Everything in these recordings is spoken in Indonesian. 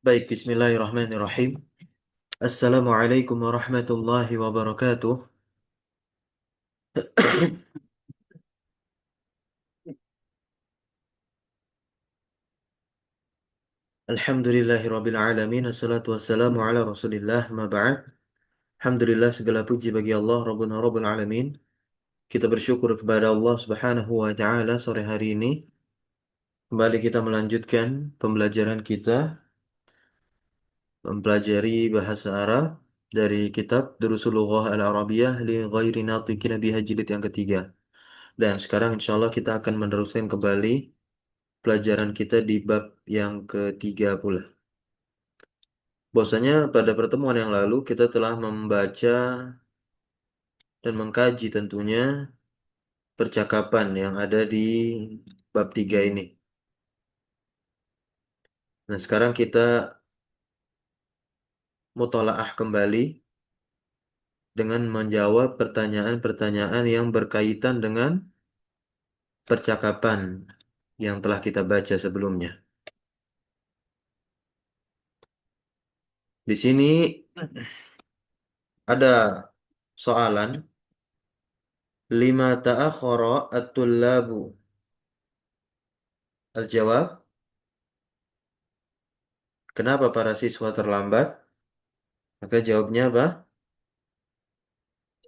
Baik, bismillahirrahmanirrahim. Assalamualaikum warahmatullahi wabarakatuh. Alhamdulillahirabbil alamin. Assalatu wassalamu ala Rasulillah ma ba'd. Alhamdulillah segala puji bagi Allah Rabbuna Rabbul alamin. Kita bersyukur kepada Allah Subhanahu wa taala sore hari ini kembali kita melanjutkan pembelajaran kita mempelajari bahasa Arab dari kitab Durusul Lughah Al-Arabiyah li ghairi natiqin biha jilid yang ketiga. Dan sekarang insya Allah kita akan meneruskan kembali pelajaran kita di bab yang ketiga pula. Bahwasanya pada pertemuan yang lalu kita telah membaca dan mengkaji tentunya percakapan yang ada di bab tiga ini. Nah, sekarang kita mutolaah kembali dengan menjawab pertanyaan-pertanyaan yang berkaitan dengan percakapan yang telah kita baca sebelumnya. Di sini ada soalan lima ta'akhara at-tullabu. Al-jawab, kenapa para siswa terlambat? Maka jawabnya apa?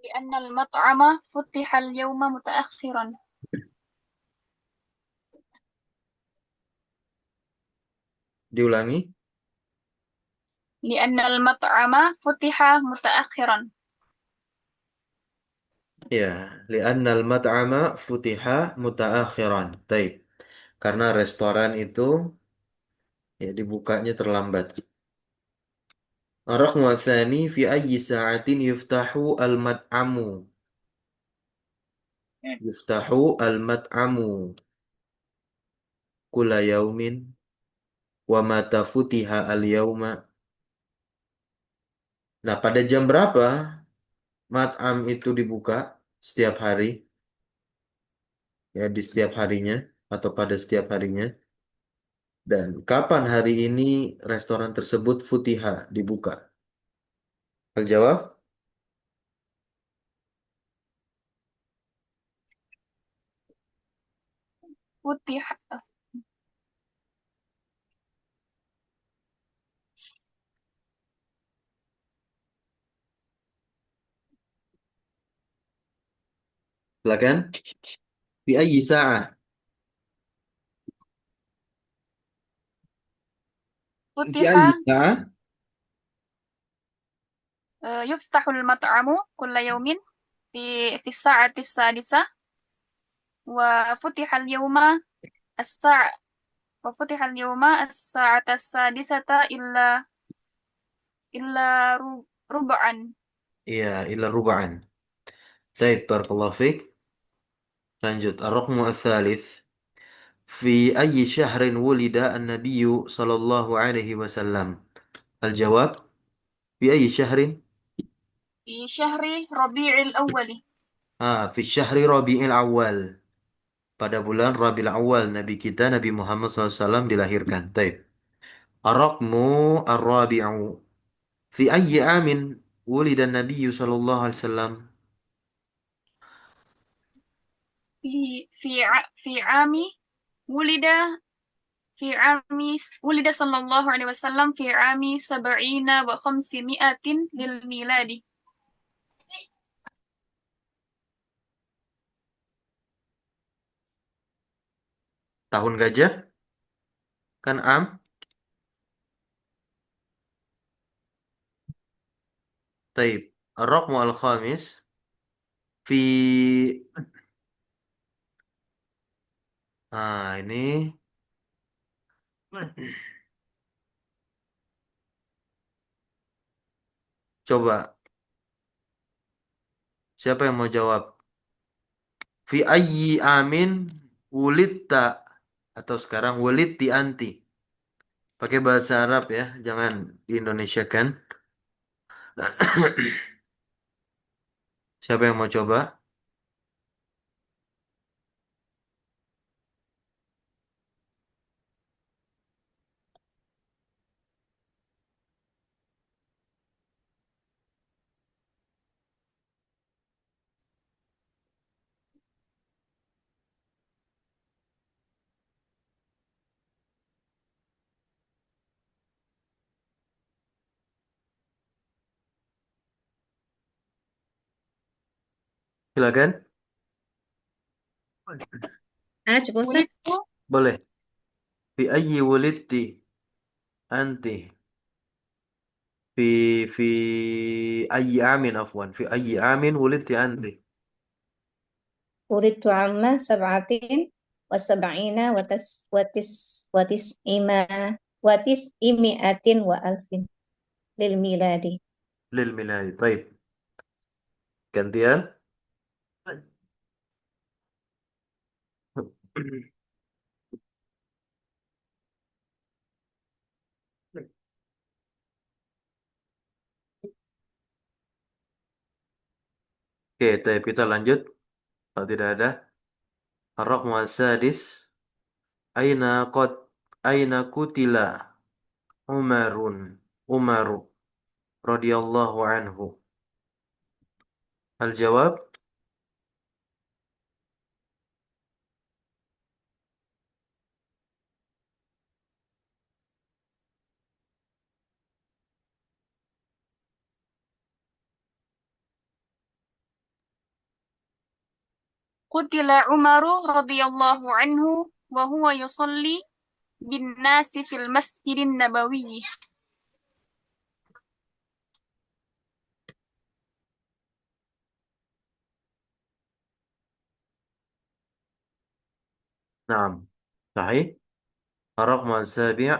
لأن المطعم فتح اليوم متأخرا. Diulangi. لأن المطعم فتح متأخرا. Ya, li'annal mat'ama futiha mutaakhiran. Taib. Karena restoran itu ya dibukanya terlambat. Ar-raqmu tsani fi ayyi sa'atin yuftahu al-mat'amu. Yuftahu al-mat'amu kulla yaumin wa mata futiha al-yauma. Nah, pada jam berapa mat'am itu dibuka setiap hari? Ya, di setiap harinya atau pada setiap harinya. Dan kapan hari ini restoran tersebut futiha dibuka? Al-jawab? فتح Silakan. Fi ayyi sa'ah? Fi فتح ayyi sa'ah? يفتح المطعم كل يوم في الساعة السادسة. وفتح اليوم الساعة وفتح اليوم الساعة السادسة إلا ربعا. Iya, ila ruba'an. Baik, barakallahu fiik. Lanjut. Ar-raqmu ats-tsalits. Fi ayyi syahrin wulida an-nabiyyu sallallahu alaihi wasallam? Al-jawab. Fi ayyi syahrin? في شهر ربيع الأول. Fi syahri Rabiul Awal. Pada bulan Rabiul Awal Nabi kita Nabi Muhammad SAW dilahirkan. Taib. Ar-raqmu ar-rabi'u. Fi ayyi amin wulida an-nabiyyu sallallahu alaihi wasallam? في عام ولد ولد صلى الله عليه وسلم في عام 70 و500 للميلاد. Tahun gajah kan am. Taib. Ar-raqmu al-khamis. Fi ini coba siapa yang mau jawab? Fi ayyi amin wulitta atau sekarang wulitti anti. Pakai bahasa Arab ya, jangan di Indonesia kan. Siapa yang mau coba? Silakan. Cukup Ustaz. Wulidtu Boleh. Fi ayyi wulidti anti. في أي عام عفوا في أي عام ولدت أنت Uritu amma sab'atin wa sab'ina watis imiatin wa alfin lil miladi. للميلاد طيب gantian. Oke, tapi kita lanjut. Kalau tidak ada, Ar-Raqmu As-Sadis. Aina qad Aina kutila Umarun Umaru radhiyallahu anhu. Al-jawab, qutila Umaru radhiyallahu anhu wa huwa yusalli bin nasi fil masjidin nabawiyyi. na'am. Sahih. Ar-Raqmu As-Sabi'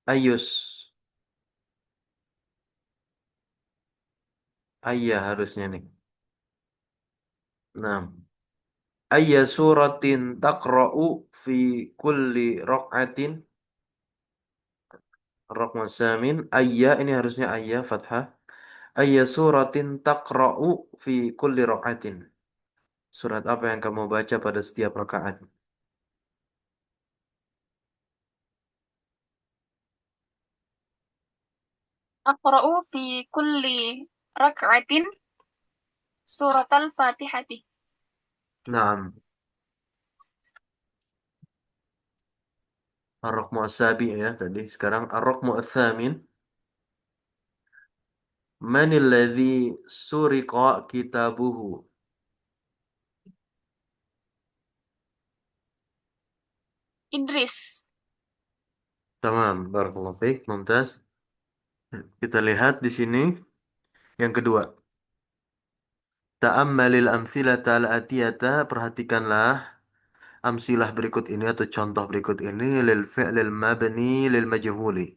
Ayus Ayya harusnya nih. Naam. Ayya suratin taqra'u fi kulli raq'atin. Ar-Raqmu As-Samin. Ayya ini harusnya ayya fathah. Ayya suratin taqra'u fi kulli raq'atin. Surat apa yang kamu baca pada setiap rakaat? Aqra'u fi kulli rak'atin suratal Fatihati. Naam. Ar-Raqmu As-Sabi ya tadi. Sekarang Ar-Raqmu As-Samin. Manil ladzi suriqa kitabuhu? Idris. Tamam, barakallahu fiik, mumtaz. Kita lihat di sini yang kedua. Ta'ammalil amthilata al-atiyata, perhatikanlah amsilah berikut ini atau contoh berikut ini lil fi'lil mabni lil majhuli.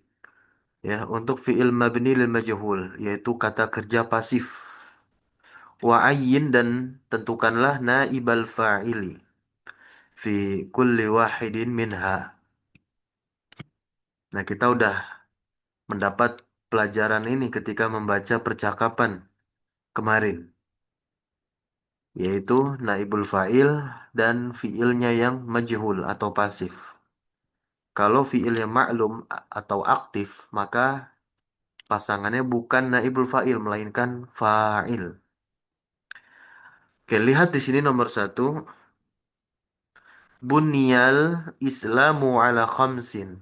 Ya, untuk fi'il mabni lil majhul yaitu kata kerja pasif. Wa'ayyin dan tentukanlah naibal fa'ili fi kulli wahidin minha. Nah, kita udah mendapat pelajaran ini ketika membaca percakapan kemarin, yaitu naibul fa'il dan fiilnya yang majhul atau pasif. Kalau fiilnya maklum atau aktif, maka pasangannya bukan naibul fa'il melainkan fa'il. Oke, lihat di sini nomor satu. Bunyal Islamu ala khamsin.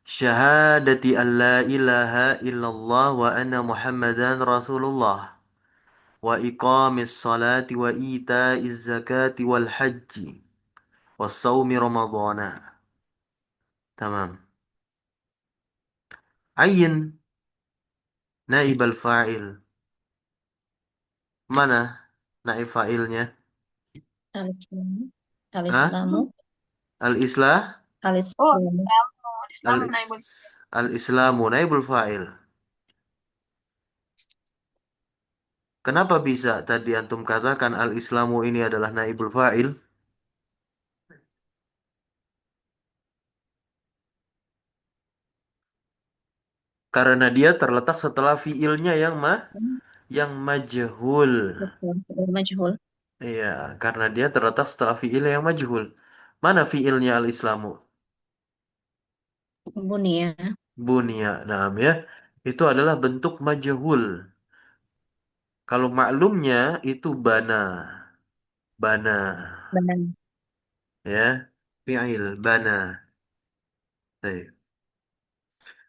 Syahadati an la ilaha illallah wa anna Muhammadan Rasulullah. Wa iqamis salati wa ita'iz zakati wal haji. Wa sawmi ramadhana. Tamam. Ayin naib al-fa'il. Mana naib fa'ilnya? Al-Islamu. Hah? Al-Islamu. Al-islah? Oh, Al-Islamu. Islam naibul. Al-islamu naibul fa'il. Kenapa bisa tadi antum katakan al-islamu ini adalah naibul fa'il? Karena dia terletak setelah fiilnya yang majhul. Betul, majhul. Iya, karena dia terletak setelah fiil yang majhul. Mana fiilnya al-islamu? Bunia. Bunya, naam ya. Itu adalah bentuk majhul. Kalau maklumnya itu bana. Bana, Benar. ya. Fiil, bana. Baik.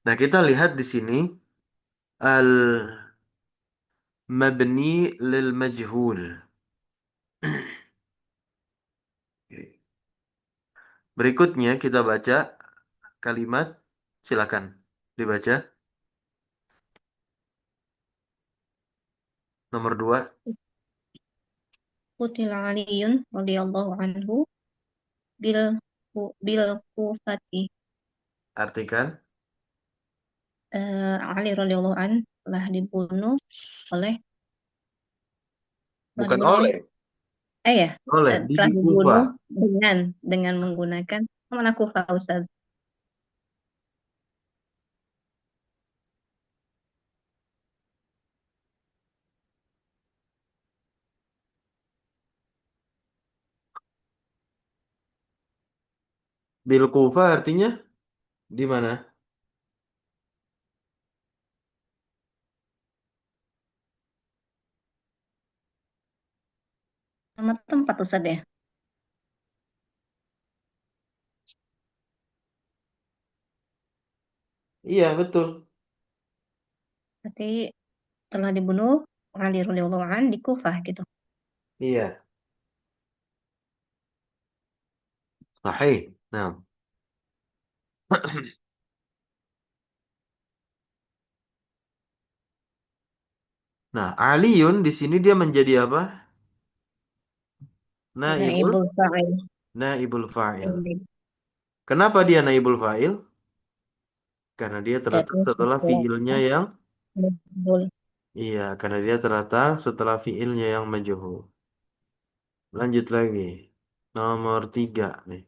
Nah, kita lihat di sini al mabni lil majhul. Berikutnya kita baca kalimat, silakan dibaca. Nomor dua, Qutila Aliyun radhiyallahu anhu bil bil Kufati. artikan. Ali radhiyallahu an telah dibunuh oleh telah Bukan dibunuh oleh oleh, ya oleh di telah Kufa. dibunuh dengan menggunakan mana Kufa Ustaz. Bil Kufa artinya di mana? Nama tempat Ustaz ya. Iya, betul. Berarti telah dibunuh Ali radhiyallahu an di Kufah gitu. Iya, sahih. Nah, nah, Aliun di sini dia menjadi apa? Naibul, Naibul fa'il. naibul fa'il. Kenapa dia naibul fa'il? Karena dia terletak Dari setelah fiilnya setelah yang, majhul. iya, karena dia terletak setelah fiilnya yang majhul. Lanjut lagi. Nomor tiga nih.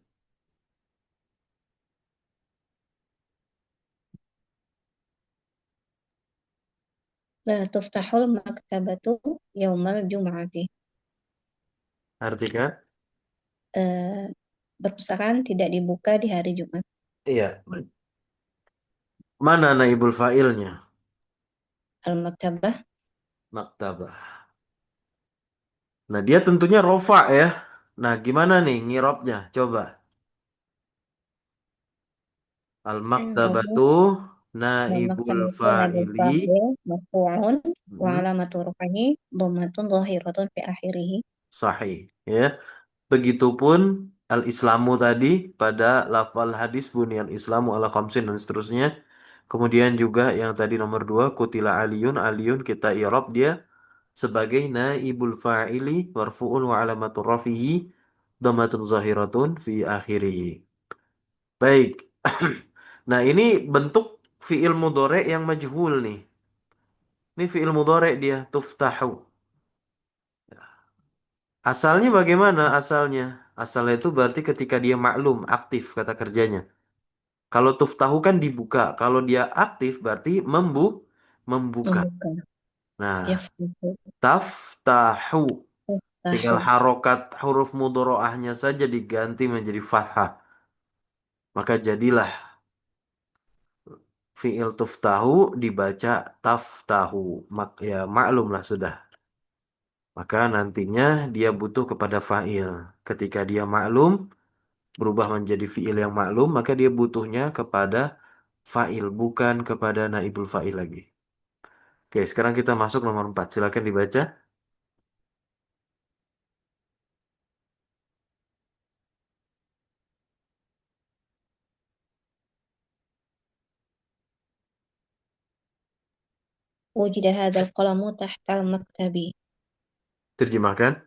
La tuftahul maktabatu yaumal jum'ati. Artikan? Eh, Perpustakaan tidak dibuka di hari Jumat. Iya. Mana naibul fa'ilnya? Al-maktabah Maktabah. Nah, dia tentunya rofa ya. Nah, gimana nih ngirobnya? Coba. i'rabu Al-maktabatu naibul al-maktabatu naibul fa'ili. fa'il marfu'un wa Hmm, alamatu raf'ihi dhammatun dhahiratun fi akhirih. sahih. Ya. Begitupun al-Islamu tadi pada lafal hadis buniyal Islamu ala khamsin dan seterusnya. Kemudian juga yang tadi nomor dua, kutila aliyun, aliyun kita i'rab dia sebagai naibul fa'ili warfu'un wa alamatu rafihi dhammatun zahiratun fi akhirih. Baik. Nah, ini bentuk fiil mudhari yang majhul nih. Ini fiil mudhari dia tuftahu. Asalnya bagaimana asalnya? Asalnya itu berarti ketika dia maklum, aktif kata kerjanya. Kalau tuftahu kan dibuka. Kalau dia aktif berarti membuka. Membuka Nah, yaftahu taftahu. Tinggal tahu. harokat huruf mudhoroahnya saja diganti menjadi fathah. Maka jadilah fiil tuftahu dibaca taftahu. Ya maklum lah sudah. Maka nantinya dia butuh kepada fa'il. Ketika dia maklum, berubah menjadi fiil yang maklum, maka dia butuhnya kepada fa'il, bukan kepada naibul fa'il lagi. Oke, sekarang kita masuk nomor 4. Silakan dibaca. Wujida hadzal qalamu tahtal maktabi. Terjemahkan.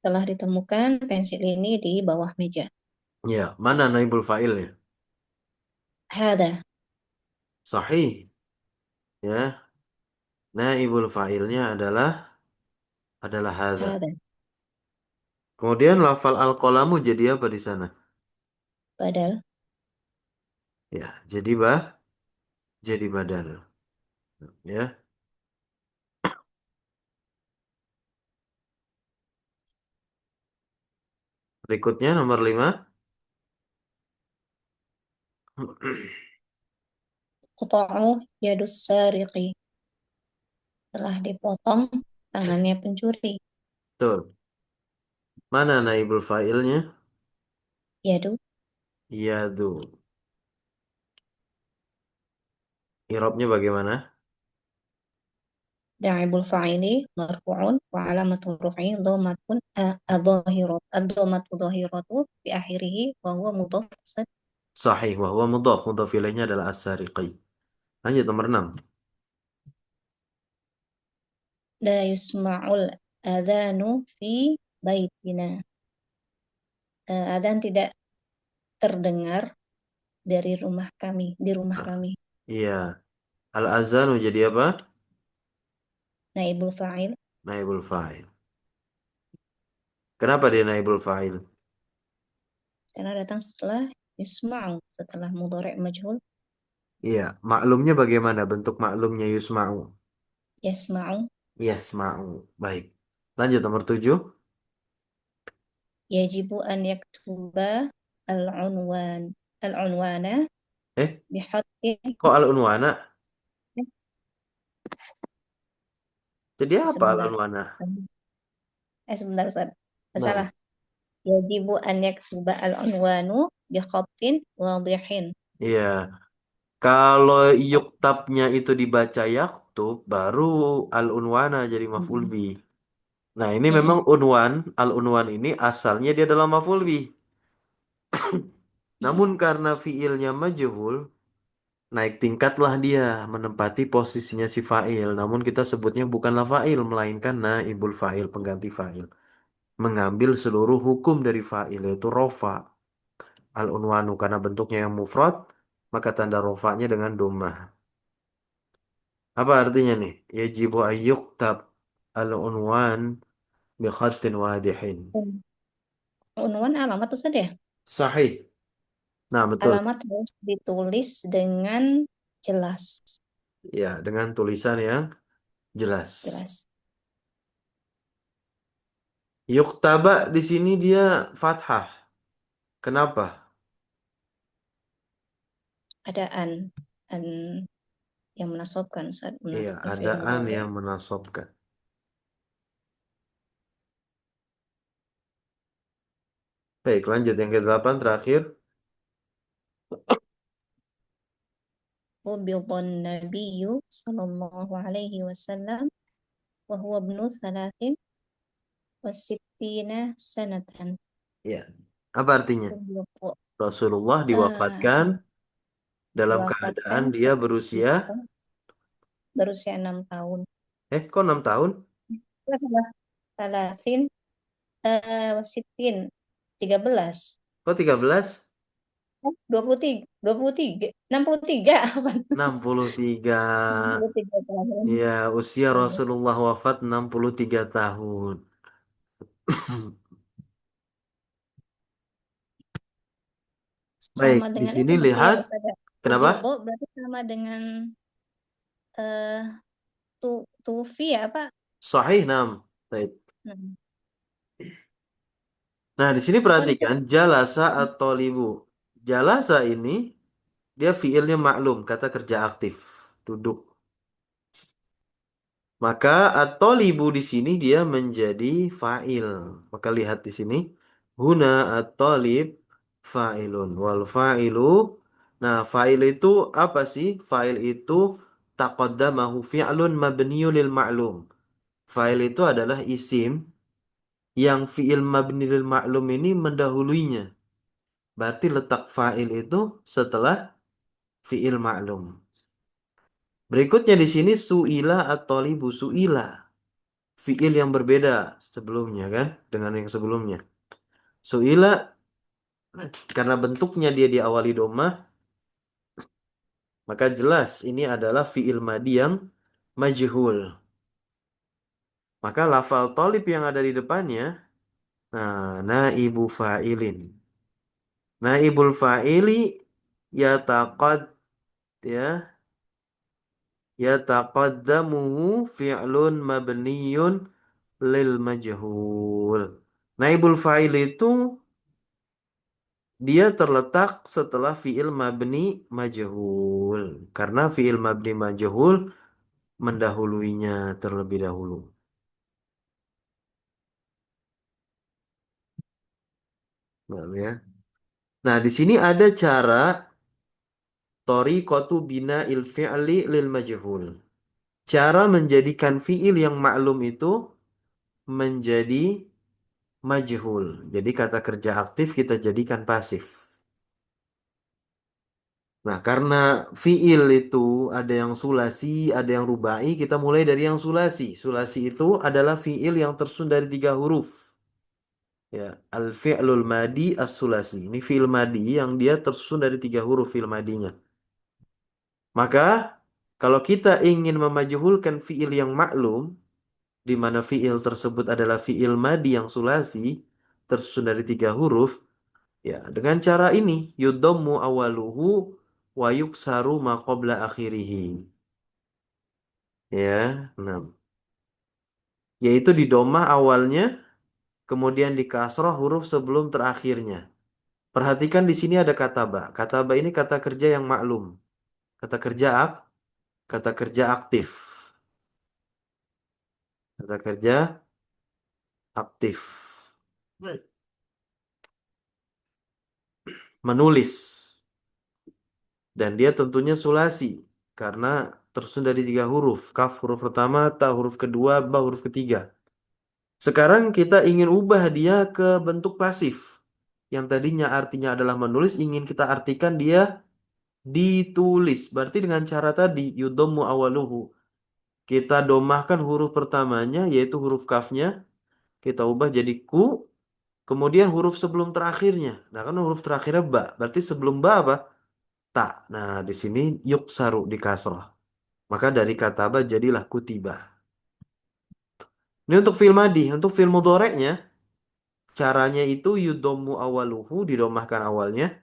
Telah ditemukan pensil ini di bawah meja. Ya, mana naibul fa'ilnya? Hada, Sahih. Ya, naibul fa'ilnya adalah hadza. hada. Kemudian lafal al-qalamu jadi apa di sana? Badal. Ya, jadi badal. Ya. Berikutnya nomor 5. Quta'u yadus sariqi. Telah dipotong tangannya pencuri. Tuh, mana naibul fa'ilnya? Yadu Yadu. Irobnya bagaimana? Naibul fa'ili marfu'un wa alamatu ruf'i dhammatun adh-dhahirat ad-dhammatu dhahiratu fi akhirih wa huwa mudhaf Sahih, wa huwa mudhaf. Mudhaf ilaihnya adalah as-sariqi. Lanjut nomor 6. la yusma'ul adhanu fi baitina. Adzan tidak terdengar dari rumah kami, di rumah Ah, kami. iya. Al-azanu jadi apa? Naibul fa'il Naibul fa'il. Kenapa dia naibul fa'il? karena datang setelah yusma'u, setelah mudhari' majhul Iya. Maklumnya bagaimana? Bentuk maklumnya yusma'u. yasma'u. Yasma'u. Baik. Lanjut nomor 7. Yajibu an yaktuba al-unwan al-unwana Eh, bihatin. kok al-unwana? Jadi apa Sebentar. al-unwana? Sebentar, Ustaz. Salah. Baik. Yajibu an yaktuba al-unwanu bihatin wadihin. Iya. Kalau yuktabnya itu dibaca yaktub, baru al-unwana jadi maf'ul Mm-mm. bih. Nah, ini memang Mm-mm. unwan, al-unwan ini asalnya dia adalah maf'ul bih. Namun karena fiilnya majhul, naik tingkatlah dia menempati posisinya si fa'il. Namun kita sebutnya bukanlah fa'il, melainkan naibul fa'il, pengganti fa'il. Mengambil seluruh hukum dari fa'il, yaitu rofa. Al-unwanu karena bentuknya yang mufrad, maka tanda rofanya dengan domah. Apa artinya nih? Yajibu ayyuktab al-unwan bi khatin wadihin. Unwan alamat, Ustaz ya? Sahih. Nah, betul. Alamat harus ditulis dengan jelas. Ya, dengan tulisan yang jelas. Jelas. Yuktaba di sini dia fathah. Kenapa? Ada an yang menasobkan, Ustaz, Iya, menasobkan ada fi'il an mudhari. yang menasobkan. Baik, lanjut yang ke-8 terakhir. Qubidhan Nabiyyu sallallahu alaihi wasallam wa huwa ibnu thalathin wa sittina sanatan. Ya. Apa artinya? Qubidha, Rasulullah eh, diwafatkan dalam diwafatkan keadaan dia berusia, ketika berusia 6 tahun. kok 6 tahun? Thalathin, sittin, 13. Kok 13? 23, 23, 63 apa? 63. 63 tahun. Ya, usia Rasulullah wafat 63 tahun. Baik, Sama di dengan sini itu berarti ya lihat. Ustaz ya. Kenapa? Berarti sama dengan eh tufi ya apa? Sahih 6. Baik. Nah, Nah, di sini oh ini perhatikan jalasa atau libu. Jalasa ini dia fiilnya maklum, kata kerja aktif, duduk. Maka atau libu di sini dia menjadi fa'il. Maka lihat di sini. Huna atau lib fa'ilun. Wal fa'ilu. Nah, fa'il itu apa sih? Fa'il itu taqaddamahu fi'lun mabniun lil ma'lum. Fa'il itu adalah isim yang fi'il mabni lil ma'lum ini mendahuluinya. Berarti letak fa'il itu setelah fi'il ma'lum. Berikutnya di sini su'ila atau libu su'ila. Fi'il yang berbeda sebelumnya kan dengan yang sebelumnya. Su'ila karena bentuknya dia diawali domah, maka jelas ini adalah fi'il madi yang majhul. Maka lafal tolib yang ada di depannya, nah, naibu fa'ilin. Naibul fa'ili yataqad ya yataqaddamuhu fi'lun mabniyun lil majhul. Naibul fa'il itu dia terletak setelah fiil mabni majhul. Karena fiil mabni majhul mendahuluinya terlebih dahulu. Nah, ya. Nah, di sini ada cara tariqatu bina il fi'li lil majhul. Cara menjadikan fiil yang maklum itu menjadi majhul. Jadi kata kerja aktif kita jadikan pasif. Nah, karena fiil itu ada yang sulasi, ada yang rubai, kita mulai dari yang sulasi. Sulasi itu adalah fiil yang tersusun dari 3 huruf. Ya, al-fi'lul madi as-sulasi. Ini fiil madi yang dia tersusun dari 3 huruf fiil madinya. Maka, kalau kita ingin memajuhulkan fiil yang maklum, di mana fiil tersebut adalah fiil madi yang sulasi, tersusun dari 3 huruf, ya, dengan cara ini, yudhammu awaluhu wa yuksaru ma qabla akhirihi. Ya, nah, yaitu di domah awalnya, kemudian di kasroh huruf sebelum terakhirnya. Perhatikan di sini ada kata ba. Kata ba ini kata kerja yang maklum. Kata kerja kata kerja aktif. Kata kerja aktif. Menulis. Dan dia tentunya sulasi. Karena tersusun dari 3 huruf. Kaf huruf pertama, ta huruf kedua, ba huruf ketiga. Sekarang kita ingin ubah dia ke bentuk pasif. Yang tadinya artinya adalah menulis, ingin kita artikan dia ditulis. Berarti dengan cara tadi, yudhammu awaluhu. Kita domahkan huruf pertamanya, yaitu huruf kafnya. Kita ubah jadi ku. Kemudian huruf sebelum terakhirnya. Nah, kan huruf terakhirnya ba. Berarti sebelum ba apa? Ta. Nah, di sini yuksaru di kasrah. Maka dari kata ba jadilah kutiba. Ini untuk fi'il madi. Untuk fi'il mudhoreknya, caranya itu yudommu awaluhu, didomahkan awalnya.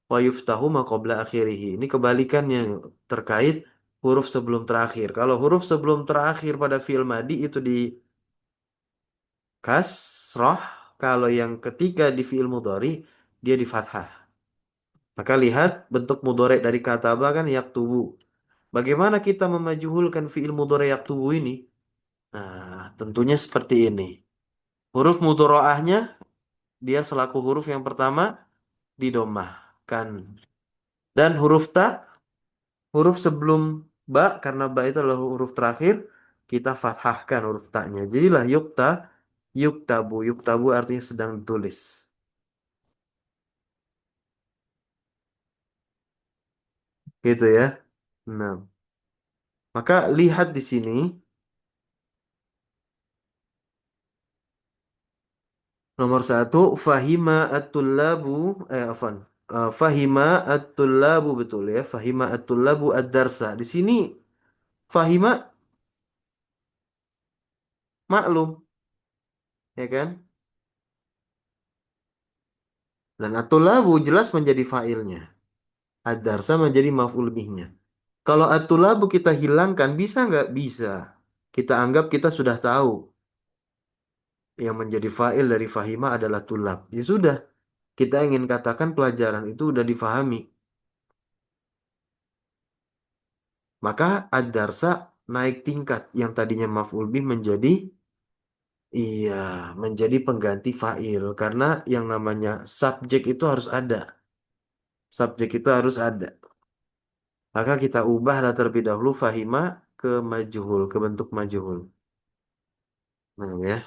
Wa yuftahu ma qabla akhirihi. Ini kebalikannya terkait huruf sebelum terakhir. Kalau huruf sebelum terakhir pada fi'il madi itu di kasroh. Kalau yang ketiga di fi'il mudhari, dia di fathah. Maka lihat bentuk mudhari dari kata ba kan yaktubu. Bagaimana kita memajuhulkan fi'il mudhari yaktubu ini? Nah, tentunya seperti ini. Huruf mudhari'ahnya dia selaku huruf yang pertama didomahkan. Dan huruf ta, huruf sebelum ba, karena ba itu adalah huruf terakhir, kita fathahkan huruf ta-nya. Jadilah yukta, yuktabu. Yuktabu artinya sedang ditulis. Gitu ya. Nah, maka lihat di sini. Nomor 1, fahima at-tullabu, afan. Fahima at-tullabu, betul ya. Fahima at-tullabu ad-darsa. Di sini fahima maklum, ya kan? Dan at-tullabu jelas menjadi fa'ilnya. Ad-darsa menjadi maf'ul bihnya. Kalau at-tullabu kita hilangkan, bisa nggak? Bisa. Kita anggap kita sudah tahu yang menjadi fa'il dari fahima adalah tulab. Ya sudah, kita ingin katakan pelajaran itu udah difahami. Maka ad-darsa naik tingkat, yang tadinya maf'ul bih menjadi, iya, menjadi pengganti fa'il. Karena yang namanya subjek itu harus ada. Subjek itu harus ada. Maka kita ubahlah terlebih dahulu fahima ke majhul, ke bentuk majhul. Nah ya,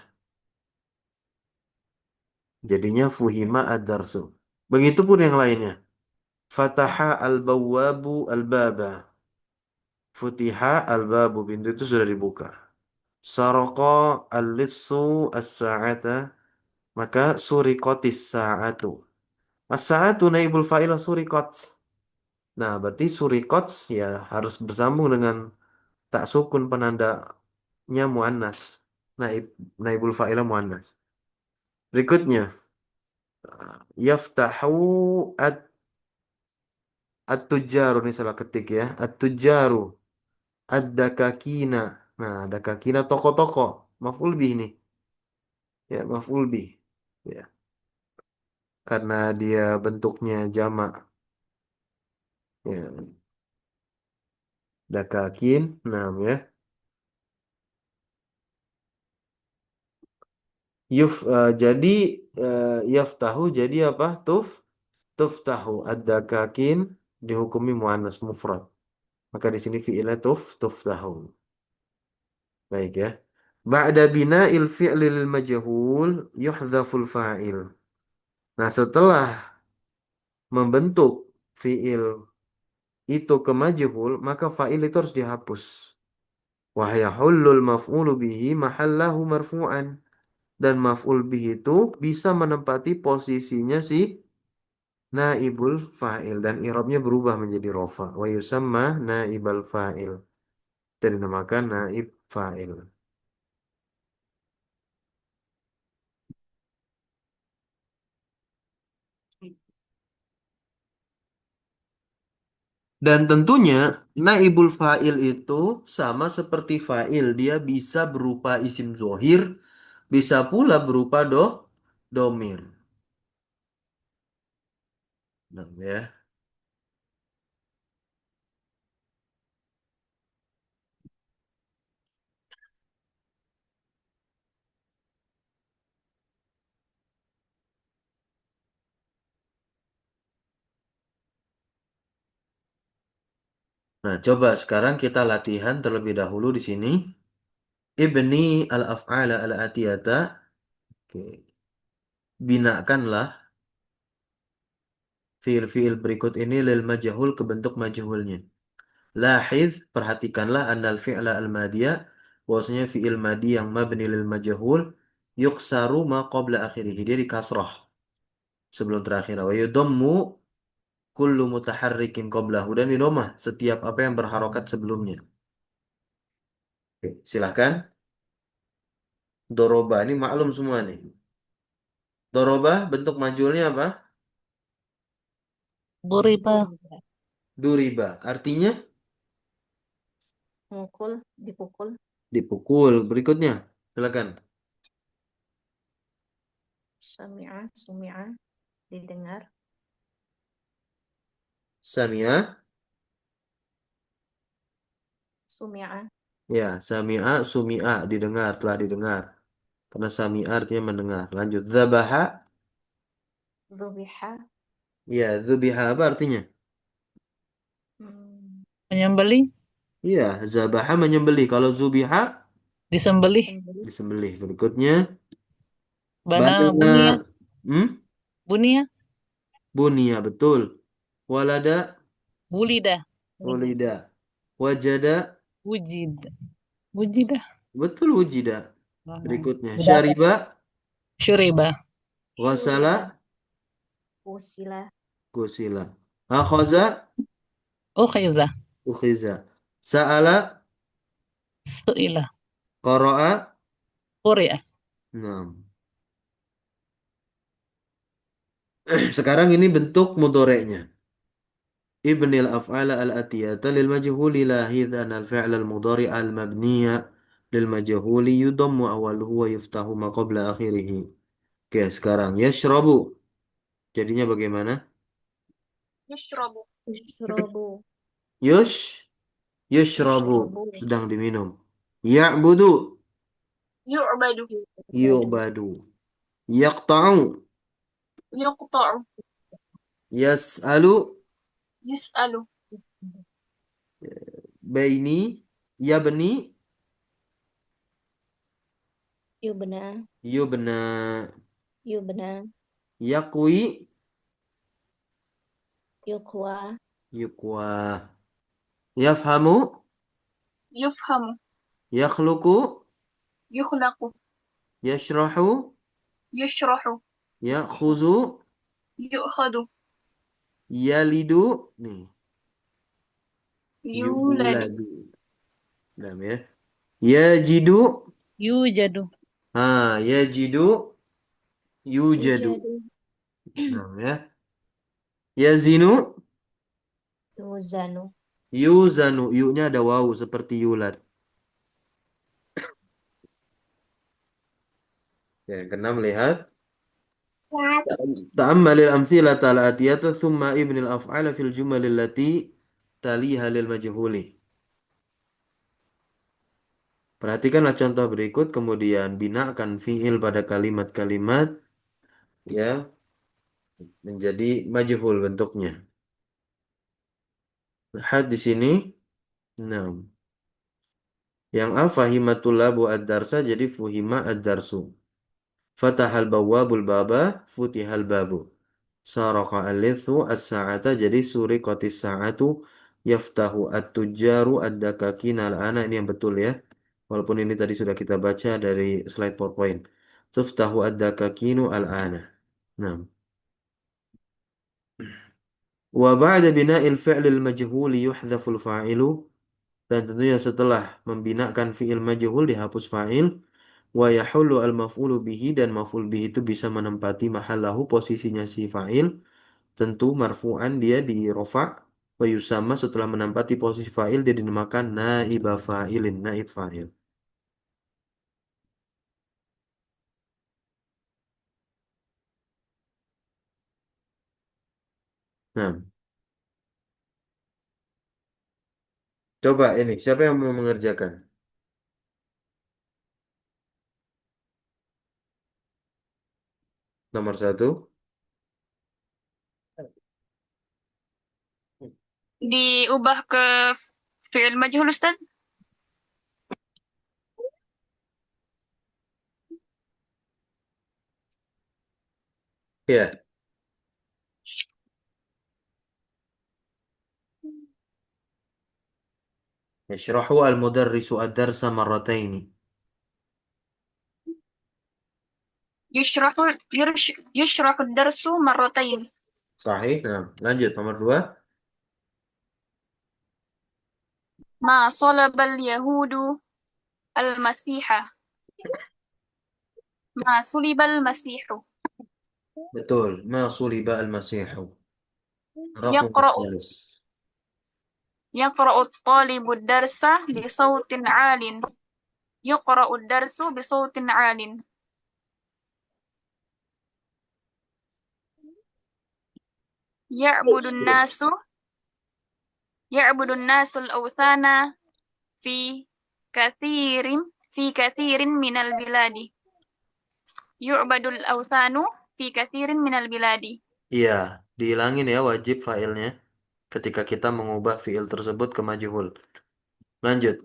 jadinya fuhima ad-darsu. Begitupun yang lainnya. Fataha al-bawwabu al-baba. Futiha al-babu, pintu itu sudah dibuka. Sarqa al-lissu as-sa'ata, maka surikotis sa'atu. As-sa'atu naibul fa'il surikot. Nah, berarti surikot ya harus bersambung dengan tak sukun penandanya muannas. Naib naibul fa'il muannas. Berikutnya, yaftahu at-tujjaru, ini salah ketik ya. At-tujjaru ad-dakakina. Nah, dakakina toko-toko. Maf'ul bih ini. Ya, maf'ul bih. Ya, karena dia bentuknya jamak. Ya, dakakin, nah ya. Jadi yaftahu jadi apa? Tuftahu. Ad-dakakin dihukumi muannas mufrad. Maka di sini fi'ilnya tuftahu. Baik ya. Ba'da bina'il fi'li lil majhul yuhdzaful fa'il. Nah, setelah membentuk fi'il itu ke majhul, maka fa'il itu harus dihapus. Wa yahullul maf'ulu bihi mahallahu marfu'an. Dan maf'ul bihi itu bisa menempati posisinya si naibul fa'il dan i'rabnya berubah menjadi rofa. Wa yusamma naibal fa'il. Dan dinamakan naib fa'il. Dan tentunya naibul fa'il itu sama seperti fa'il. Dia bisa berupa isim zohir, bisa pula berupa domir. Nah, ya. Nah, coba sekarang kita latihan terlebih dahulu di sini. Ibni al-af'ala al-atiyata. Oke. Binakanlah fiil-fiil berikut ini lil majhul ke bentuk majhulnya. Lahidh, perhatikanlah annal fi'la al-madiyah, bahwasanya fi'il madi yang mabni lil majhul yuksaru ma qabla akhirih. Dia dikasrah sebelum terakhir. Wa yudammu kullu mutaharrikin qablahu, dan didomah setiap apa yang berharokat sebelumnya. Oke, silahkan. Doroba ini maklum semua nih. Doroba bentuk majhulnya apa? Duriba. Duriba. Artinya Mukul, dipukul. dipukul. Berikutnya, silakan. Sami'a, sumi'a, didengar. Samia. Sumi'a, Ya, sami'a, sumi'a, didengar, telah didengar. Karena sami'a artinya mendengar. Lanjut. Zabaha. zubiha, Ya, zubiha apa artinya? hmm, Menyembelih, Iya, zabaha menyembelih. Kalau zubiha, disembelih, disembelih. disembelih. Berikutnya, bana bunia, bana. Hmm? bunia, Bunia, betul. Walada, wulida, Lidah. ulida. Wajada, wujid, wujidah. betul wujida. Oh, Berikutnya, udah apa? syariba, Syuriba, ghasala, Syuriba, usila, gusila. Akhaza, ukhiza, ukhiza. Sa'ala, su'ila, qara'a. quri'a. Nah, sekarang ini bentuk mudoreknya. Ibnil af'ala al-atiyata lil majhuli lahidan al-fi'l al-mudhari al-mabniya lil majhuli yudammu awaluhu wa yuftahu ma qabla akhirih. Oke, sekarang yashrabu. Jadinya bagaimana? Yushrabu. yushrobu, Yush, yushrabu. yushrobu, Sedang diminum. Ya'budu, Yu'badu. badu, yu'badu. Yaqta'u, Yuqta'u. yas'alu, Yus'alu. baini, yabni, yubna, yubna, yubna, yakwi, yukwa, yukwa. Yafhamu, Yufhamu. yakhluqu, Yukhlaqu. yashrahu, Yushrahu. ya'khuzu, Yu'khadu. yalidu, nih, Yuladu. yuladu. Nah, ya. Yajidu, Yujadu, yajidu, yujadu. yujadu, Nah, ya. Yazinu, yuzanu, yuzanu. Yu-nya ada wawu seperti yulad. Ya, yang keenam lihat. Ta'ammalil amthilata al-atiyata thumma ibnil af'ala fil jumalil lati taliha lil majhuli. Perhatikanlah contoh berikut, kemudian binakan fiil pada kalimat-kalimat ya menjadi majhul bentuknya. Lihat di sini. Nah, Yang A fahimatul labu ad-darsa jadi fuhima ad-darsu. Fatahal bawwabul baba futihal babu. Saraka al-lithu as-sa'ata jadi suriqatis sa'atu yaftahu at-tujjaru ad-dakakin al-ana ini yang betul ya. Walaupun ini tadi sudah kita baca dari slide PowerPoint. Tuftahu ad-dakakinu al-ana. Nah. Wa ba'da bina'il fi'lil majhuli yuhdhaful fa'ilu dan tentunya setelah membinakan fi'il majhul dihapus fa'il wa yahullu al-maf'ulu bihi dan maf'ul bihi itu bisa menempati mahallahu posisinya si fa'il tentu marfu'an dia di rofa wa yusamma setelah menempati posisi fa'il dia dinamakan na'iba fa'ilin naib fa'il. Nah, coba ini siapa yang mau mengerjakan? Nomor satu. Diubah ke fi'il majhul, Ustaz? Ya, yashrahu al-mudarrisu ad-darsa marrataini. Yushrahu darsu marratain. Sahih. Nah, lanjut nomor dua. Ma salabal yahudu al-masiha. Ma sulibal masihu. Betul. Ma suliba al-masihu. Raqam Yaqra'u salis. yaqra'u at-talibu ad-darsa bi sautin 'alin. Yuqra'u ad-darsu bi sautin 'alin. Terus, Ya'budu terus. an-nasu ya'budu an-nasu al-awthana fi kathirin minal biladi. Yu'badul awthanu fi kathirin minal biladi. Iya, dihilangin ya wajib failnya ketika kita mengubah fiil tersebut ke majhul. Lanjut.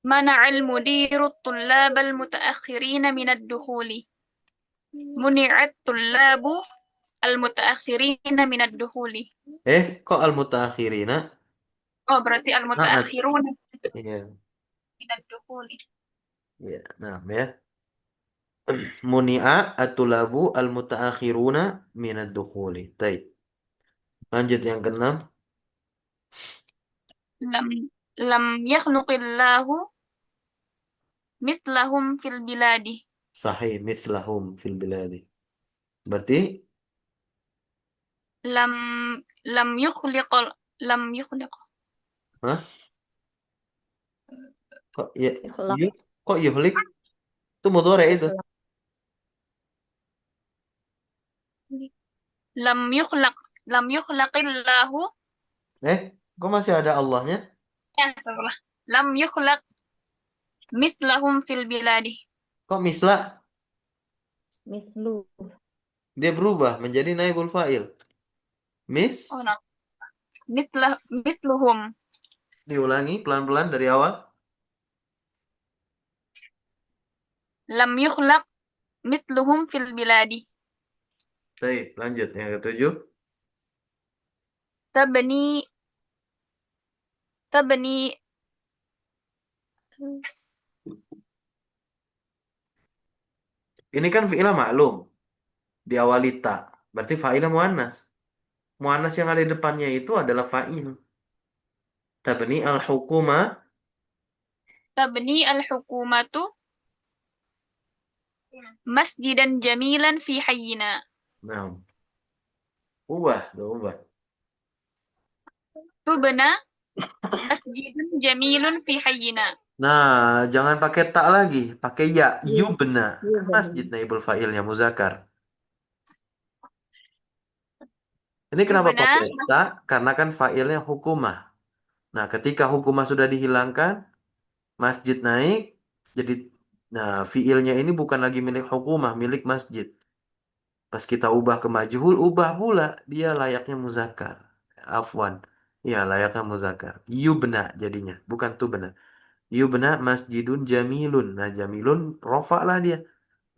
منع المدير الطلاب المتأخرين من الدخول. منع الطلاب المتأخرين من الدخول. Kok al-mutaakhirina? Oh, berarti Naat. المتأخرون Iya, من الدخول. iya. Nah, ya. Muni'a at-tulabu al-mutaakhiruna minad dukhuli. Baik. Lanjut yang keenam. لم لم يخلق الله مثلهم في البلاد. Sahih mithlahum fil biladi. Berarti, لم لم يخلق لم يخلق hah? Kok ya, Ikhlaq, yuk, kok yuhlik? Itu mudhari itu. ikhlaq. لم يخلق لم يخلق الله. Kok masih ada Allahnya? salah. لم يخلق مثلهم في البلاد. Kok mislah? Mislu. Dia berubah menjadi naibul fa'il. Mis, Oh, no. مثلهم. diulangi pelan-pelan dari awal. لم يخلق مثلهم في البلاد. Baik, lanjut yang ketujuh. تبني تبني Ini kan fi'ilnya maklum. Diawali ta. Berarti fa'ilnya muannas. Muannas yang ada di depannya itu adalah fa'il. Tabni al-hukuma. تبني الحكومة مسجدا جميلا في حينا. Nah, ubah, udah ubah. تبنى مسجد جميل في حينا. Nah, jangan pakai tak lagi, pakai ya. Yu- Yubna. Kan Yubna. masjid naibul fa'ilnya muzakkar. Ini kenapa تبنى pakai tak? Karena kan fa'ilnya hukumah. Nah, ketika hukumah sudah dihilangkan, masjid naik, jadi nah fiilnya ini bukan lagi milik hukumah, milik masjid. Pas kita ubah ke majhul, ubah pula dia layaknya muzakkar. Afwan. Ya, layaknya muzakkar. Yubna jadinya, bukan tubna. Yubna masjidun jamilun. Nah, jamilun rofa lah dia.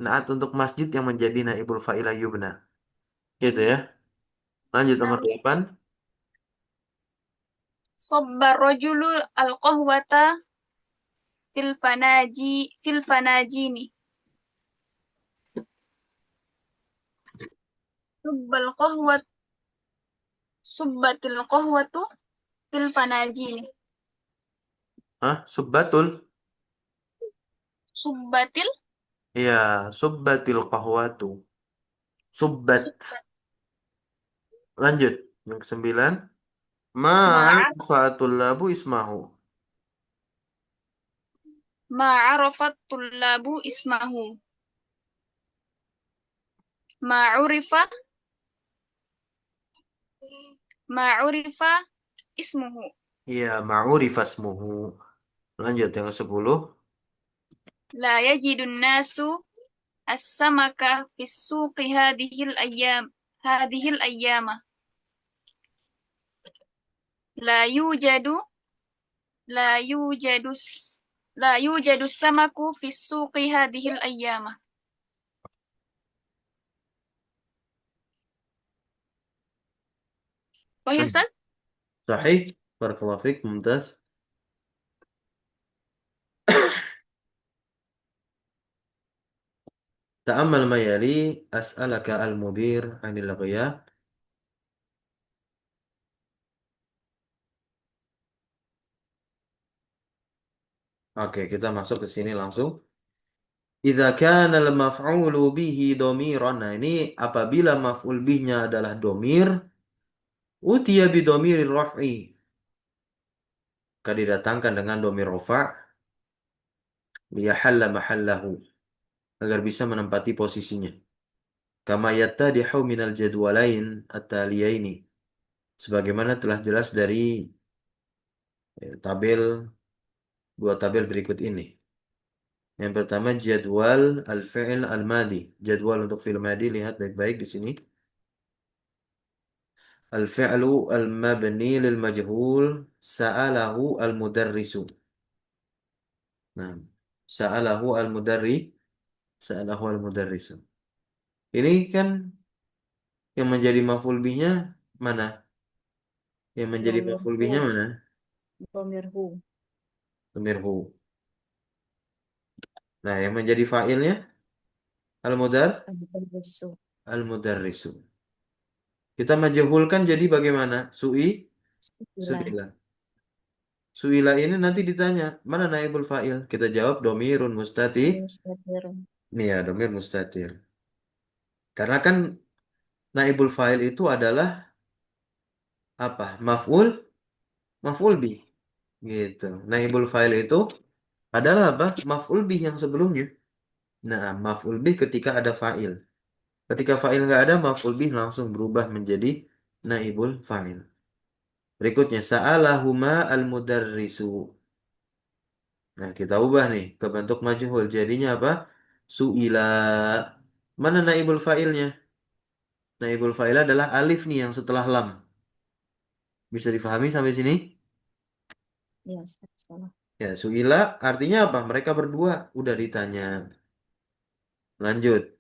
Naat untuk masjid yang menjadi naibul fa'ilah yubna. Gitu ya. Lanjut Nah, nomor 8. Sobbar rojulu al-qahwata fil fanajini. Subbal qahwat Subbatil qahwatu fil fanajini. Hah? Subbatul. Subbatil Ya, subbatil qahwatu. Subbat. subbat Lanjut. Yang ke-9. ma'a Ma'arifatul labu ismahu. ma'arafat tullabu ismahu. Ma'urifa ma'urifa ismuhu. Ya, ma'urifasmuhu. Lanjut yang ke-10. La yajidun nasu as-samaka fis suqi hadhil ayyama. La yujadu la yujadu la yujadu samaku fis suqi hadhil ayyama. Wahyu Ustaz? Sahih. Barakallahu fiik. Mumtaz. Ta'ammal ma yali as'alaka al-mudir 'anil ghiyab. Oke, kita masuk ke sini langsung. Idza kana al-maf'ulu bihi dhamiran. Nah, ini apabila maf'ul bihnya adalah domir, utiya bi dhamirir raf'i. Maka didatangkan dengan domir rafa' liyahalla mahallahu agar bisa menempati posisinya. Kama yattadihu minal jadwalain at-taliyaini. Sebagaimana telah jelas dari tabel dua tabel berikut ini. Yang pertama jadwal al-fi'il al-madi. Jadwal untuk fi'il madi lihat baik-baik di sini. Al-fi'lu al-mabni lil majhul sa'alahu al-mudarrisu. Nah, sa'alahu sa'alahu al-mudarrisu. Ini kan yang menjadi maf'ul bihnya mana? Yang menjadi maf'ul bihnya Domirhu, mana? domirhu, Dhamirhu. Nah, yang menjadi fa'ilnya al-mudar al-mudarrisu, al-mudarrisu. Kita majhulkan jadi bagaimana? ila, Su'ila. Su'ila ini nanti ditanya, mana naibul fa'il? Kita jawab domirun mustatir. mustatirun, Nih ya, domir mustatir. Karena kan naibul fa'il itu adalah apa? Maf'ul bih. Gitu. Naibul fa'il itu adalah apa? Maf'ul bih yang sebelumnya. Nah, maf'ul bih ketika ada fa'il. Ketika fa'il nggak ada, maf'ul bih langsung berubah menjadi naibul fa'il. Berikutnya, sa'alahuma al-mudarrisu. Nah, kita ubah nih ke bentuk majhul. Jadinya apa? Su'ila. Mana naibul fa'ilnya? Naibul fa'il adalah alif nih yang setelah lam. Bisa difahami sampai sini? ya Ustaz, salah. Ya, su'ila artinya apa? Mereka berdua udah ditanya. Lanjut.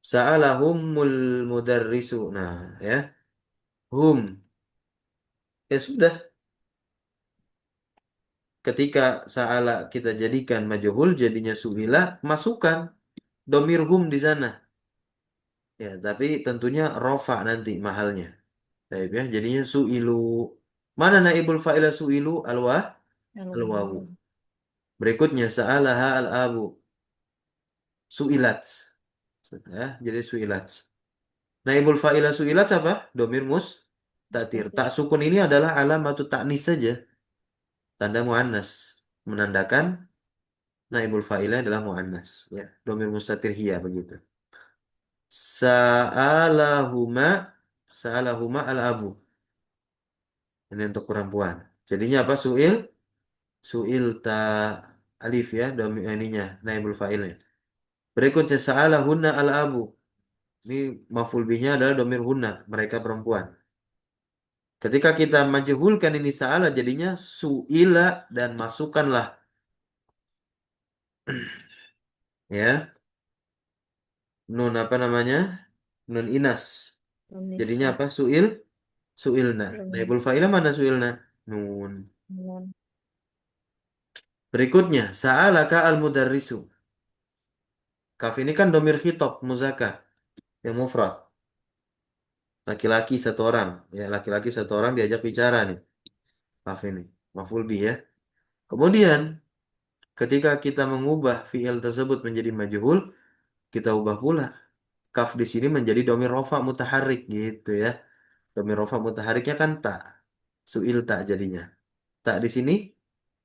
Sa'alahumul mudarrisu. Nah, ya. Hum. Ya sudah. Ketika sa'ala kita jadikan majhul jadinya su'ila, masukkan domir hum di sana. Ya, tapi tentunya rofa nanti mahalnya. Baik ya, jadinya su'ilu. Mana naibul fa'ilah su'ilu? Al-wawu. Al-wawu, Berikutnya sa'alaha al-abu. Su'ilat. Ya, jadi su'ilat. Naibul fa'ilah su'ilat apa? Domir taktir. mustatir, Tak sukun ini adalah alamatu ta'nis saja. Tanda muannas. Menandakan naibul fa'ilah adalah muannas. Ya, domir mustatir hiya begitu. Sa'alahuma Sa'alahuma al-abu. Ini untuk perempuan. Jadinya apa? Su'il ta alif ya, domi ininya, naibul fa'ilnya. Berikutnya sa'alahunna al-abu. Ini maf'ul bihnya adalah domir hunna, mereka perempuan. Ketika kita majhulkan ini sa'ala jadinya su'ila dan masukkanlah ya nun apa namanya? Nun inas. Jadinya Indonesia apa? Su'il, su'ilna. belum Naibul fa'ilah mana su'ilna? Nun. belum Berikutnya, sa'alaka al-mudarrisu. Kaf ini kan domir khitab, muzakkar, yang mufrad. Laki-laki satu orang. Ya, laki-laki satu orang diajak bicara nih. Kaf ini. Maf'ul bih ya. Kemudian, ketika kita mengubah fi'il tersebut menjadi majhul, kita ubah pula. Kaf di sini menjadi domir rofa mutaharik gitu ya. Domir rofa mutahariknya kan tak. Su'il tak jadinya. Tak di sini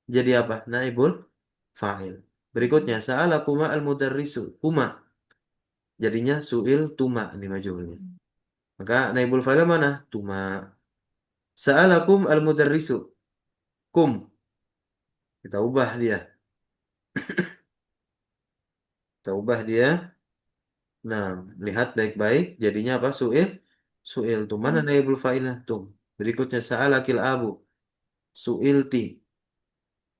jadi apa? Naibul fa'il. Berikutnya, sa'ala kuma al-mudarrisu. Kuma. Jadinya su'il tuma nih majhulnya. Maka naibul fa'il mana? Tuma. Sa'alakum al-mudarrisu. Kum. Kita ubah dia. Kita ubah dia. Nah, lihat baik-baik. Jadinya apa? Su'il. Su'il tu. Mana naibul fa'ilnya? Tuh. Berikutnya sa'alakil abu. Su'il ti.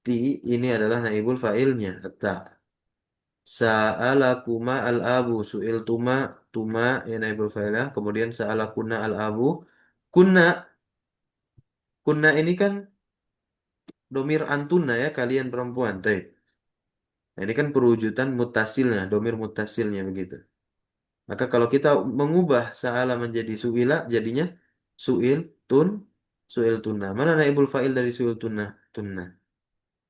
Ti ini adalah naibul fa'ilnya. Ta. Sa'alakuma al-abu. Su'il tuma. Tuma ya naibul fa'ilnya. Kemudian sa'alakuna al-abu. Kunna. Kunna ini kan domir antuna ya. Kalian perempuan. Tuh. Nah, ini kan perwujudan mutasilnya. Domir mutasilnya begitu. Maka kalau kita mengubah sa'ala menjadi su'ila, jadinya su'il tun, su'il tunna. Mana naibul fa'il dari su'il tunna? Tunna.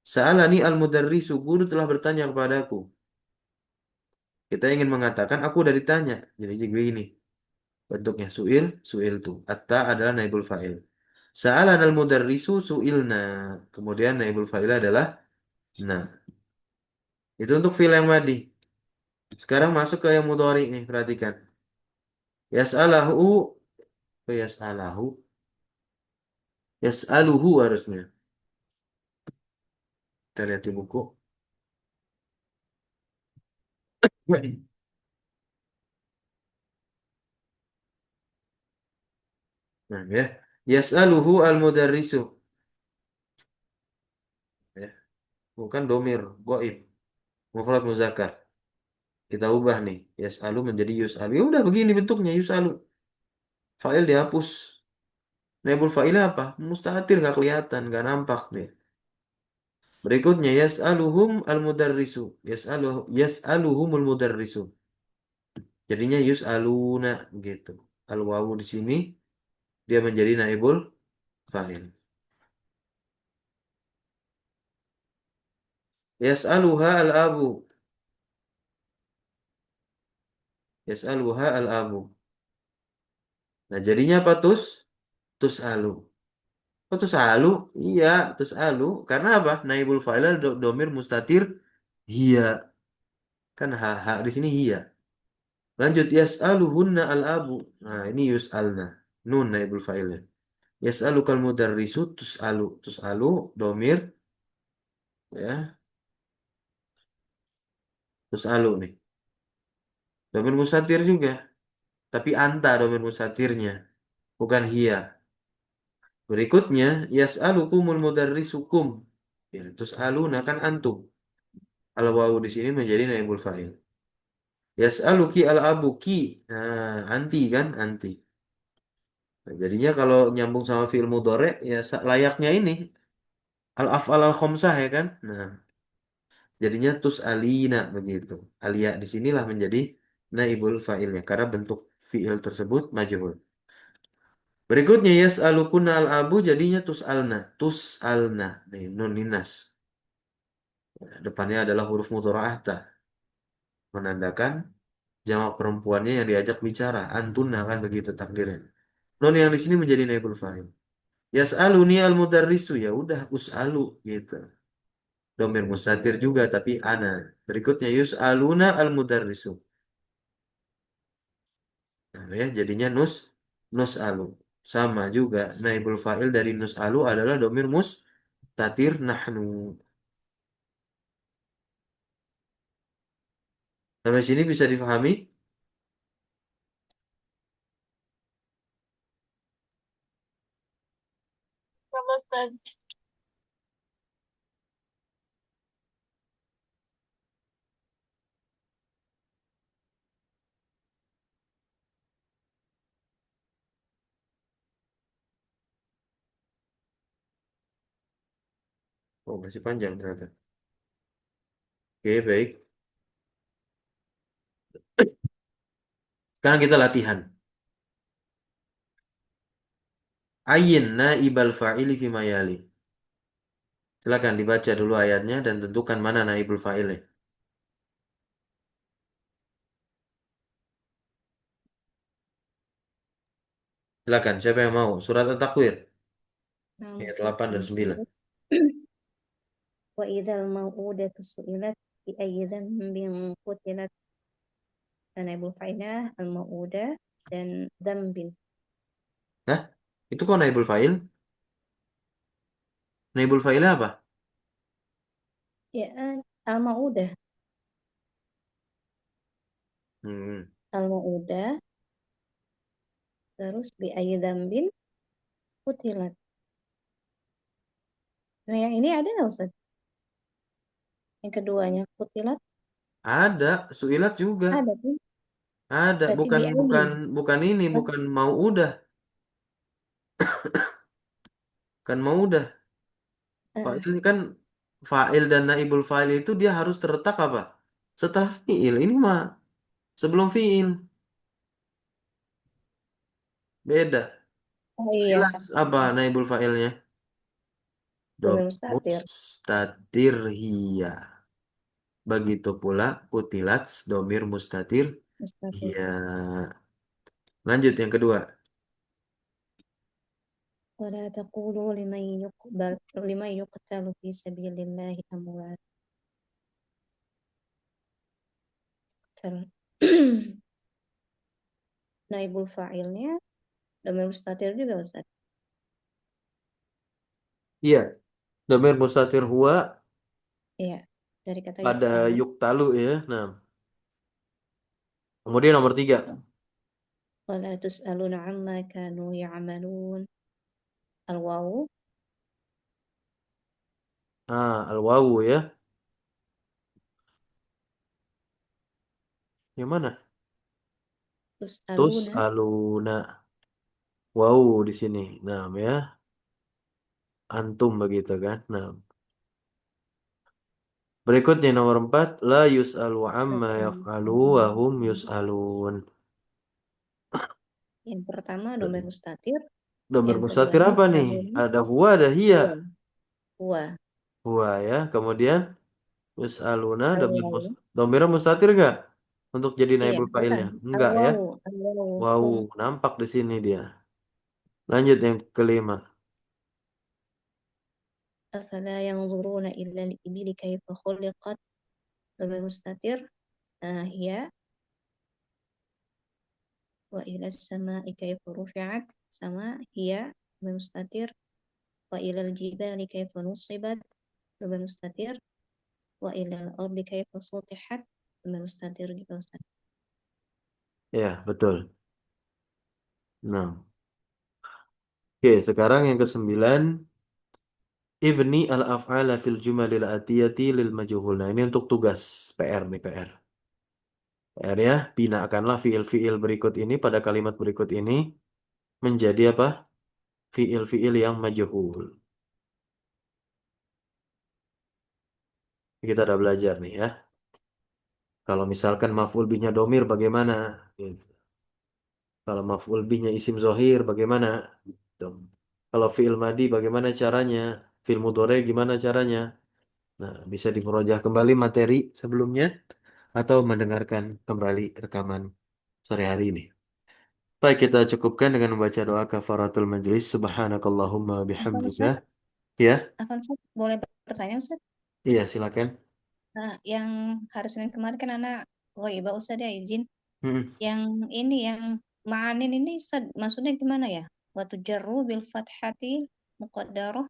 Sa'alani al-mudarrisu, guru telah bertanya kepadaku. Kita ingin mengatakan, aku udah ditanya. Jadi begini, bentuknya su'il, su'il tu. Atta adalah naibul fa'il. Sa'alan al-mudarrisu su'ilna. Kemudian naibul fa'il adalah na. Itu untuk fi'il yang madi. Sekarang masuk ke yang mudhari nih, perhatikan. Yas'alahu, yas'alahu. Yas'aluhu harusnya. Kita lihat di buku. Nah, ya. Yas'aluhu al-mudarrisu. Ya. Bukan domir, goib. Mufrad muzakkar. Kita ubah nih. Yas'alu menjadi yus'alu. Ya udah begini bentuknya yus'alu. Fa'il dihapus. Naibul fa'ilnya apa? Mustatir, nggak kelihatan, nggak nampak deh. Berikutnya yas'aluhum al-mudarrisu. Yas'aluhumul mudarrisu. Jadinya yus'aluna gitu. Al-wawu di sini dia menjadi naibul fa'il. Yas'aluha al-abu. Yas'aluha al-abu. Nah, jadinya apa tus'alu. Oh, tus'alu? Iya, tus'alu. Karena apa? Naibul fa'il domir mustatir hiya. Kan ha di sini hiya. Lanjut yas'aluhunna al-abu. Nah, ini yus'alna. Nun naibul fa'ilnya. Yas'alukal mudarrisu tus'alu. Tus'alu domir ya, tus'alu nih. Domir mustatir juga. Tapi anta domir mustatirnya, bukan hiya. Berikutnya, yas'alukumul mudarrisukum. Ya, terus aluna kan antum. Al wawu di sini menjadi naibul fa'il. Yas'aluki al abuki. Nah, anti kan anti. Nah, jadinya kalau nyambung sama fi'il mudhari ya layaknya ini al af'al al khomsah ya kan. Nah, jadinya tus alina begitu. Alia di sinilah menjadi naibul fa'ilnya karena bentuk fi'il tersebut majhul. Berikutnya yas'alukuna al abu jadinya tus'alna. Tus'alna. Nih, nun ninas. Depannya adalah huruf mudhara'ah ta, menandakan jamak perempuannya yang diajak bicara. Antuna kan begitu takdirnya. Non yang di sini menjadi naibul fa'il. Yas'aluni al-mudarrisu ya udah us'alu gitu. Domir mustatir juga tapi ana. Berikutnya yus'aluna al-mudarrisu. Nah, ya jadinya nus'alu. Sama juga naibul fa'il dari nus'alu adalah domir mustatir nahnu. Sampai sini bisa difahami? Oh, masih panjang ternyata. Oke, baik. Sekarang kita latihan. Ayin naibal fa'ili fima yali. Silakan dibaca dulu ayatnya dan tentukan mana naibul fa'ilnya. Silakan, siapa yang mau? Surat At-Takwir, Nah, ayat Ustaz 8 dan ini 9. disebut wa idzal mau'udatu su'ilat bi ayyi dzambin qutilat. Naibul fa'ilah al-mau'udah dan dzambin. Nah, itu kok naibul fa'il? Naibul fa'ilnya apa? Ya, al-mau'udah. Hmm. Al-mau'udah terus bi ayyi dzambin qutilat. Nah, yang ini ada nggak Ustaz? Yang keduanya qutilat Ada, suilat juga. ada kan? Ada, Berarti bukan bi ayyi. bukan bukan ini, Oh, bukan mau udah, kan mau udah. Fa'il ini kan fa'il dan naibul fa'il itu dia harus terletak apa? Setelah fi'il. Ini mah sebelum fi'il. Beda. oh iya, Suilat apa naibul fa'ilnya? domir mustatir. Mustatir hiya. Begitu pula kutilat domir mustatir Mustatir. hiya. Lanjut yang kedua. Wala taqulu liman yuqtalu fi sabilillahi amwat. Ter- Naibul fa'ilnya domir mustatir juga Ustaz. Iya, domir mustatir huwa Iya, dari kata pada yuqtalu. yuktalu ya. Nah, kemudian nomor tiga. Wala tus'aluna amma kanu ya'malun. Al-wawu Al-wawu ya. Yang mana? Tus tus'aluna. aluna. Wow di sini. Nah, ya. Antum begitu kan. Nah, berikutnya nomor 4. La yus'alu amma yaf'alu wa hum yus'alun. Yang pertama domir mustatir, Domir yang mustatir keduanya apa nih? aluna Ada huwa, ada hiya. huwa. Huwa. Huwa ya. Kemudian yus'aluna Al-wawu. domir mustatir enggak? Untuk jadi Iya, naibul bukan. fa'ilnya. Enggak ya. Al-wawu. Al-wawu. Wow, Hum. nampak di sini dia. Lanjut yang kelima. Afala yanzuruna illa al-ibili kaifa khuliqat. Domir mustatir. Hiya. Wa ila as-sama'i kaifa rufi'at. Sama hiya. Domir mustatir. Wa ila al-jibali kaifa nusibat. Domir mustatir. Wa ila al-ardi kaifa sutihat. Domir mustatir juga Ustaz. Ya, betul. Nah, oke, sekarang yang kesembilan. Ibni al-af'ala fil jumalil atiyati lil majhul. Nah, ini untuk tugas PR nih, PR. PR ya, binakanlah fiil-fiil berikut ini pada kalimat berikut ini menjadi apa? Fiil-fiil yang majhul. Kita udah belajar nih ya. Kalau misalkan maf'ul bihnya domir bagaimana? Gitu. Kalau maf'ul bihnya isim zohir bagaimana? Gitu. Kalau fiil madi bagaimana caranya? Fiil mudhari gimana caranya? Nah, bisa dimerojah kembali materi sebelumnya atau mendengarkan kembali rekaman sore hari ini. Baik, kita cukupkan dengan membaca doa kafaratul majlis. Subhanakallahumma Afan bihamdika. Ustaz, Ya, Ustaz, boleh bertanya Ustaz? iya silakan. Nah, yang hari Senin kemarin kan anak ghaibah Ustaz ya izin. Hmm. Yang ini yang ma'anin ini Ustaz, maksudnya gimana ya? Waktu jarru bil fathati muqaddarah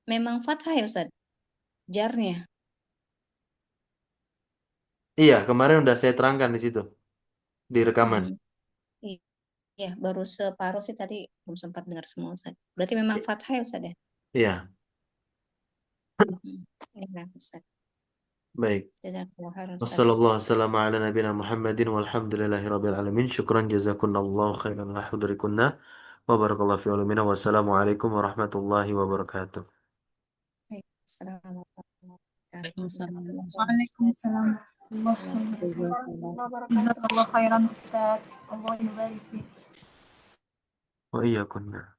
memang fathah ya Ustaz? Jarnya. Iya, kemarin udah saya terangkan di situ, di rekaman. Hmm, iya, baru separuh sih tadi belum sempat dengar semua Ustaz. Berarti memang fathah ya Ustaz ya? Iya, Hmm, iya Ustaz. baik. Jazakallah khairan Ustaz. Wassalamualaikum ala nabiyina Muhammadin walhamdulillahi rabbil alamin. Syukran jazakunallahu khairan la hudrikunna. Wa barakallahu fi ulimina. Wassalamualaikum warahmatullahi wabarakatuh. Assalamualaikum Waalaikumsalam. Waalaikumsalam warahmatullahi wabarakatuh. Jazakallah khairan Ustaz. Allah yubarik fiik. Oh iya, kunna.